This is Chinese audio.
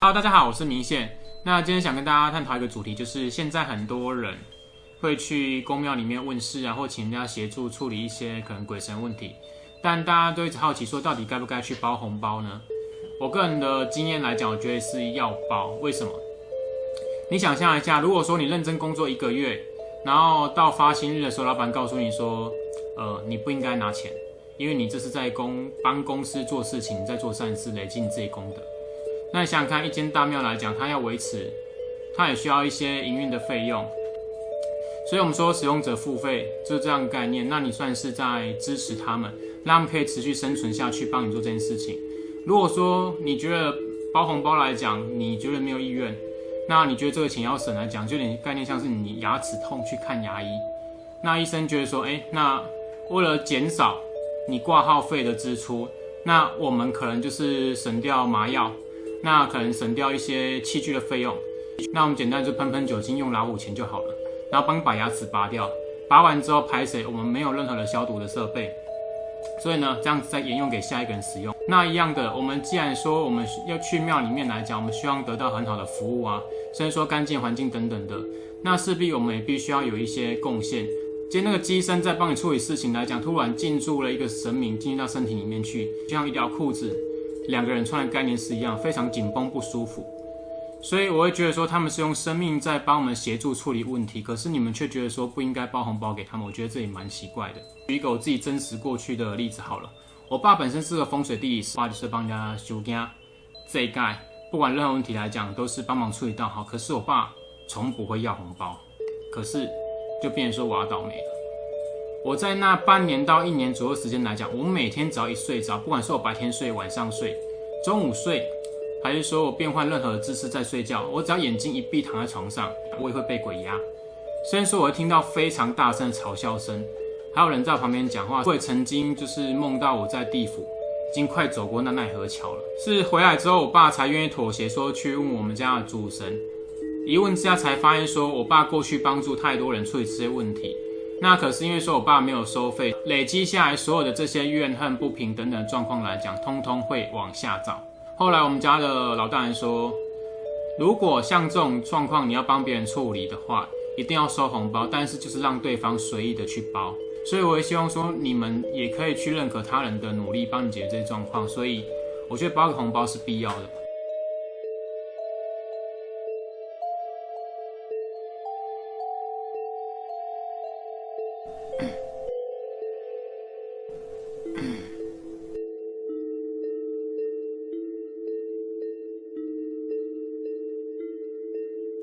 Hello， 大家好，我是明宪。那今天想跟大家探讨一个主题，就是现在很多人会去公庙里面问事啊，或请人家协助处理一些可能鬼神问题，但大家都一直好奇说，到底该不该去包红包呢？我个人的经验来讲，我觉得是要包。为什么？你想象一下，如果说你认真工作1个月，然后到发薪日的时候，老板告诉你说，你不应该拿钱，因为你这是在帮公司做事情，在做善事，累积你自己功德。那你想想看，一间大庙来讲，它要维持，它也需要一些营运的费用，所以我们说使用者付费就是这样的概念。那你算是在支持他们，让他们可以持续生存下去，帮你做这件事情。如果说你觉得包红包来讲，你觉得没有意愿，那你觉得这个钱要省来讲，就有点概念像是你牙齿痛去看牙医，那医生觉得说，那为了减少你挂号费的支出，那我们可能就是省掉麻药。那可能省掉一些器具的费用，那我们简单就喷酒精，用老虎钳就好了，然后帮你把牙齿拔掉，拔完之后排水，我们没有任何的消毒的设备，所以呢，这样子再沿用给下一个人使用。那一样的，我们既然说我们要去庙里面来讲，我们希望得到很好的服务啊，甚至说干净环境等等的，那势必我们也必须要有一些贡献。今天那个机身在帮你处理事情来讲，突然进驻了一个神明进入到身体里面去，就像一条裤子2个人穿的概念是一样，非常紧绷不舒服，所以我会觉得说他们是用生命在帮我们协助处理问题，可是你们却觉得说不应该包红包给他们，我觉得这也蛮奇怪的。举一个我自己真实过去的例子好了，我爸本身是个风水地理师，我爸就是帮人家修家这一盖，不管任何问题来讲都是帮忙处理到好，可是我爸从不会要红包，可是就变成说我要倒霉了。我在那半年到1年左右时间来讲，我每天只要一睡着，不管是我白天睡、晚上睡、中午睡，还是说我变换任何的姿势在睡觉，我只要眼睛一闭躺在床上，我也会被鬼压。虽然说我会听到非常大声的嘲笑声，还有人在我旁边讲话，我也曾经就是梦到我在地府已经快走过那奈何桥了。是回来之后，我爸才愿意妥协，说去问我们家的主神。一问之下才发现说，我爸过去帮助太多人处理这些问题。那可是因为说我爸没有收费，累积下来所有的这些怨恨、不平等等的状况来讲，通通会往下找。后来我们家的老大人说，如果像这种状况你要帮别人处理的话，一定要收红包，但是就是让对方随意的去包。所以我也希望说你们也可以去认可他人的努力，帮你解决这些状况。所以我觉得包个红包是必要的。